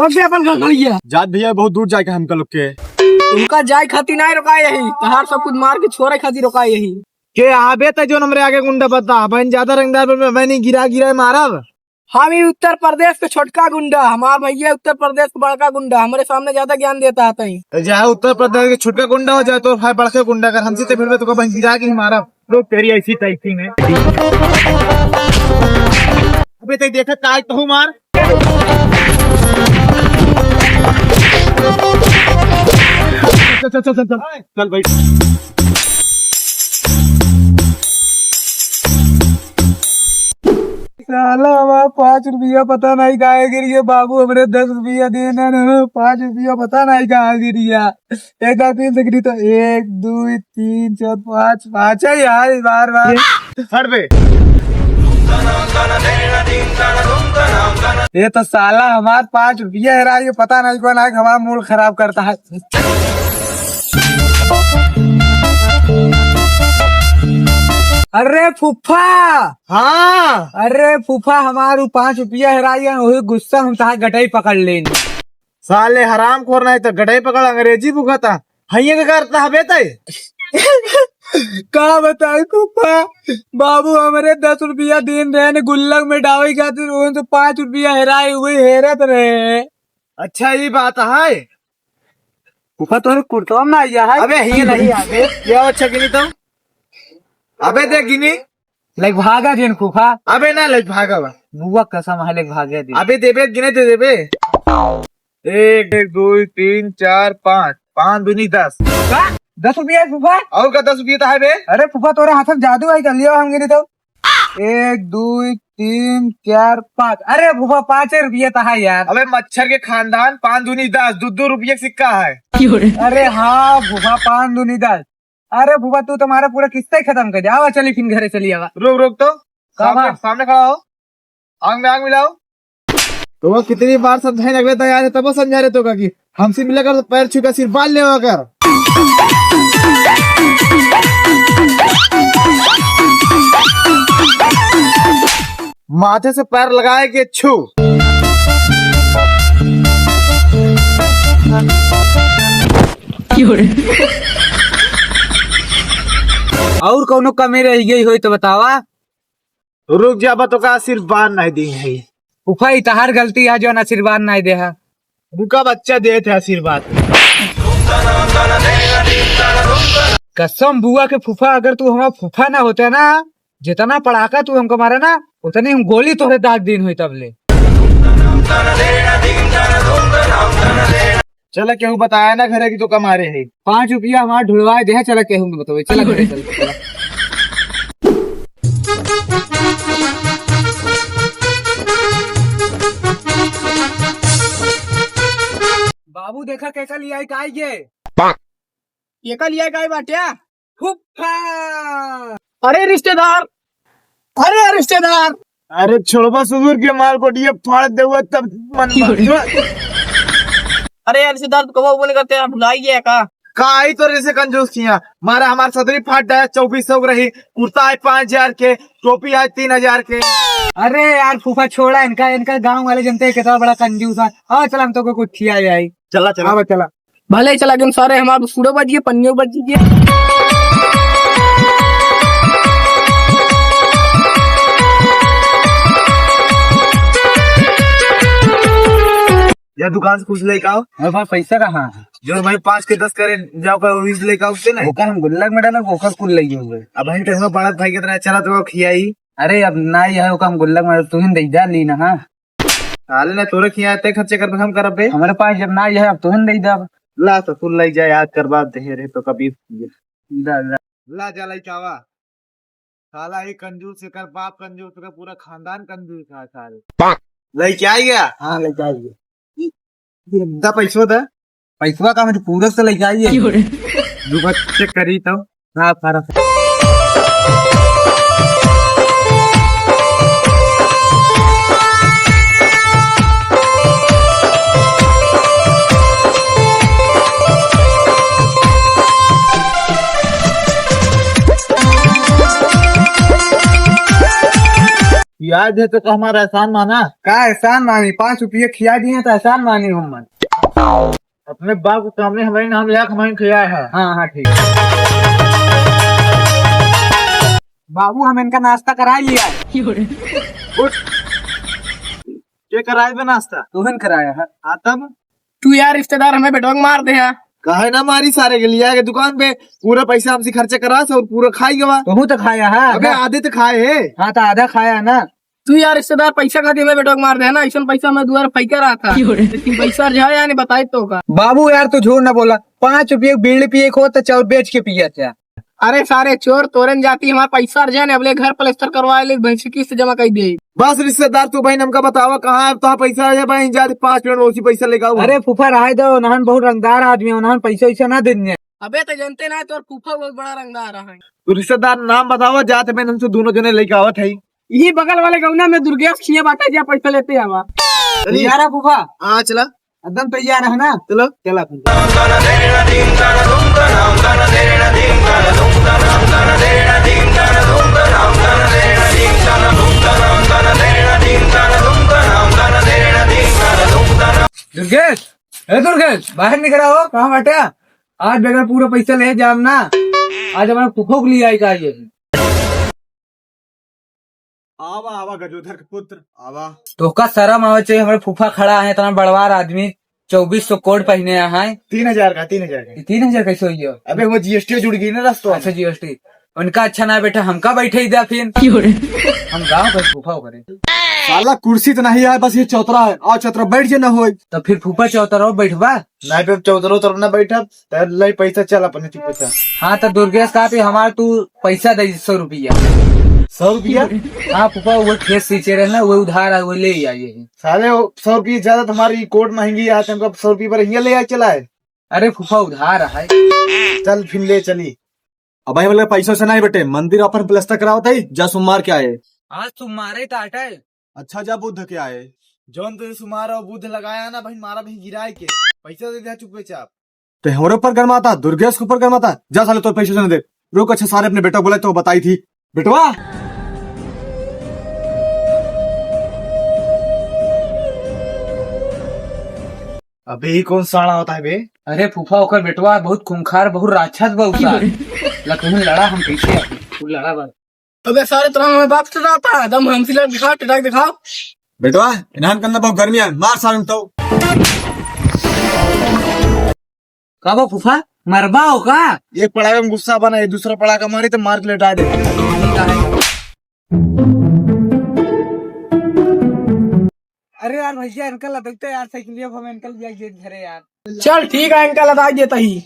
अपन घर गलिया जात भैया बहुत दूर जाके हमका लोग के उनका जाय खाती नहीं रोका यही तहार सब कुछ मार के छोड़े खाती रोका यही के आबे त जो हमरे आगे गुंडा बता बहन ज्यादा रंगदार पर मैं नहीं गिरा मारब। हम ही उत्तर प्रदेश के छोटका गुंडा, हमार भैया उत्तर प्रदेश का बड़का गुंडा, हमारे सामने ज्यादा ज्ञान देता है तई। चाहे उत्तर प्रदेश के छोटका गुंडा हो जाए तो भाई बड़के गुंडा कर हमसे तो फिर तो बहन गिरा के ही मारब। लोग तेरी ऐसी टाइपिंग है अबे तक देखा काट तो मार चल चल चल चल चल भाई साला हमारा 5 रुपया पता नहीं कहाँ गिरिया बाबू, हमरे 10 रुपया देना न 5 रुपया पता नहीं कहाँ गिरिया। एक बार तीन से गिरी तो 1 2 3 4 5 5 है यार बार बार हट बे। ये तो साला हमार 5 रुपया है ये पता नहीं कौन है हमारा मूड खराब करता है। अरे फूफा, हाँ अरे फूफा हमारू 5 रुपया है वही गुस्सा हम तहा गटाई पकड़ लेनी। साले हराम खोर नहीं तो गड़े पकड़ अंग्रेजी बुखाता हइये का करता हबे तय का बताए फूफा, बाबू हमारे 10 रुपया दिन रहे ने गुल्लक में डावे खातिर तो 5 रुपया हेराए हुए हेरत रहे। अच्छा ये बात है फूफा तो कुर्ता में आया है। अबे ही नहीं आबे क्या अच्छा गिनी तो अबे देख गिनी लाइक भागा दिन फूफा, अबे ना लग भागा बा बुआ कसम है लाइक भागे दिन। अबे देबे गिने दे देबे 1 2 3 4 5 5 दूनी 10 10 रुपया फूफा और का 10 रुपया है बे। अरे फूफा तोरे हाथ में जादू है कर लियो हम गिनी तो 1 2 3 4 5 अरे फूफा 5 रुपया था है यार। अबे मच्छर के खानदान 5 दूनी 10 2 रुपये का सिक्का है। अरे हाँ फूफा 5 दूनी 10। अरे फूफा तू तुम्हारा पूरा किस्सा ही खत्म कर जाओ, चली फिर घरे चली आवा। रोक तो सामने खड़ा हो आंख में आंख मिलाओ। तो वो कितनी बार समझाने लगे तैयार है तब वो समझा रहे तो का कि हमसे मिला कर तो पैर छू कर सिर बाल ले कर माथे से पैर लगाए के छू और कौनो कमी रह गई हो तो बतावा। रुक जा तो का आशीर्वाद नहीं दी है फूफा तहार गलती है जो आशीर्वाद नहीं दे है। रुका बच्चा दे थे आशीर्वाद कसम बुआ के फूफा, अगर तू हमारा फूफा ना होता ना, जितना पड़ाका तू हमको मारा ना उतनी हम गोली तोहरे दाग दिन हुई तब ले। चला केहू बताया ना घरे की तो कमारे है 5 रुपया हमारा ढुलवाए दे चला केहू बताओ चला घरे चल। बाबू देखा कैसा लिया का ये का लिया का बाटिया फूफा। अरे रिश्तेदार, अरे रिश्तेदार, अरे छोड़बा सुबह के माल को ये फाड़ दे तब मन अरे यार रिश्तेदार तो कब बोले करते हैं भुलाइए का आई तो जैसे कंजूस किया मारा हमारा सदरी फाट है 2400 रही, कुर्ता है 5000 के, टोपी है 3000 के। अरे यार फूफा छोड़ा इनका, इनका गांव वाले जनते हैं कितना बड़ा कंजूस है। हाँ चला हम तो कुछ खिया जाए। चला चला चला भले चला कि सारे हमारे सूडो बजिए पन्नियों बजिए। या दुकान से कुछ लेके आओ। मेरे पास पैसा कहाँ है? जो भाई 5 के 10 करे जाओ कर लेके आओ उससे ना ओकर हम गुल्लक में डाला ओकर कुल लगी हुए। अब भाई टेंगो बड़ा भाई की तरह चला तो खियाई। अरे अब ना है ओकर हम गुल्लक में तू ही दे ली ना। हाँ साले ने तोरे खिया ते खर्चे कर हम करब बे। हमारे पास जब ना है अब तू ही दे दे। ला तो तू ले जा याद करवा दे रे तो कभी ला जा लाई चावा साला ही कंजूस कर बाप कंजूस का पूरा खानदान कंजूस था साले लेके आ गया। हाँ लेके आइए पैसो था पैसा का मुझे पूरा से लेके आइए चेक करी तो हाँ फर्क खिया दे तो हमारा एहसान माना। का एहसान मानी, 5 रुपये खिया दिए तो एहसान मानी हम। अपने बाप के सामने हमारे नाम लिया हमारे खिया है। हाँ हाँ ठीक। बाबू हम इनका नाश्ता करा लिया है। उठ, ये कराए पे नाश्ता तुहन कराया है। तब तू यार रिश्तेदार हमें बेटोंग मार दे है। काहे ना मारी, सारे के लिया के दुकान पे पूरा पैसा हमसे खर्चा करा और पूरा खाई गवा। तुहू तो खाया है। अबे आधे तो खाए है। हाँ तो आधा खाया ना। तू यार रिश्तेदार पैसा खाती हमें बेटोंग मार दे है ना, ऐसा पैसा मैं दुआर फेंका रहा था, लेकिन पैसा जो है यानी बताई तो का। बाबू यार तू झूठ ना बोला, 5 रुपये बीड़ी पिए को तो चाउर बेच के पिया था। अरे सारे चोर तोरन जाती हमारा पैसा अर्जा ने अगले घर प्लस्तर करवाए ले भैंस किस्त जमा कर दे। बस रिश्तेदार तू बहन हमका बतावा कहाँ है तो पैसा है बहन जा 5 मिनट में उसी पैसा लेगा। अरे फूफा रहा दो, उन्होंने बहुत रंगदार आदमी है, उन्होंने पैसा वैसा ना देने। अबे तो जानते ना तो फूफा बहुत बड़ा रंगदार है। तू रिश्तेदार नाम बतावा जाते मैं हमसे दोनों जने लेके आवत है। यही बगल वाले गौना में दुर्गेश खिया बाटा जा पैसा लेते हैं हवा। तैयार है फूफा? हाँ चला एकदम तैयार है ना? चलो चला। दुर्गेश, दुर्गेश बाहर निकल आओ। कहाँ बैठा? आज बगैर पूरा पैसा ले जाम ना, आज हमारे फूफो के लिए आएगा ये। आवा आवा गजोधर के पुत्र आवा। तो का शर्म आवे चाहिए, हमारे फूफा खड़ा है इतना बड़वार आदमी, 2400 कोड पहने हैं। 3000 का 3000 का 3000 कैसे हुई है? अबे वो जीएसटी जुड़ गई ना दोस्तों। अच्छा जीएसटी उनका अच्छा ना बेटा, हमका बैठे ही दिया फिर। हम गाँव का फूफा करे। साला कुर्सी तो नहीं है, बस ये चौतरा है। आओ चौतरा बैठ जे ना हो तो फिर फूफा चौतरा बैठवा नहीं पे चौतरो तरफ ना बैठा लई पैसा चल अपने चुपचाप। हाँ तो दुर्गेश का हमारा तू पैसा दे 100 रुपया। 100 रुपया? हाँ फूफा वो खेत सींचे रहे ना, वो उधार है, वो ले आइए। साले 100 रुपये ज्यादा तुम्हारी कोट महंगी है, हमको 100 रुपये पर हिंगा ले आए चला है। अरे फूफा उधार है। चल फिर ले चली। अब भाई मतलब पैसों से नहीं बेटे, मंदिर अपन प्लस्तर करावत है जा सुमार के आए। आज तुम मारे टाटा है। अच्छा जा बुद्ध के आए जौन तुझे सुमार और बुद्ध लगाया ना भाई, मारा भाई गिराए के पैसा दे दिया चुपचाप। तो हमारे ऊपर गर्माता, दुर्गेश के ऊपर गर्माता। जा साले तो पैसे से दे। रुक अच्छा सारे अपने बेटा बोला तो बताई थी बेटवा। अबे ही कौन साड़ा होता है बे? अरे फूफा होकर बेटवा बहुत खूंखार, बहुत राक्षस बहुत लखनऊ लड़ा, हम कैसे तू लड़ा बस। अबे सारे तरह हमें बाप से आता है दम हमसे लग दिखाओ टिटाक दिखाओ। बेटवा इन्हान के अंदर बहुत गर्मी है, मार सारे तो। का वो फूफा मरबा हो का? एक पड़ा में गुस्सा बना है, दूसरा पड़ा का मारी तो मार के लेटा दे। अरे यार भैया इनका लदकते यार साइकिल हम इनकल घरे यार। चल ठीक है इनका लदा देता ही।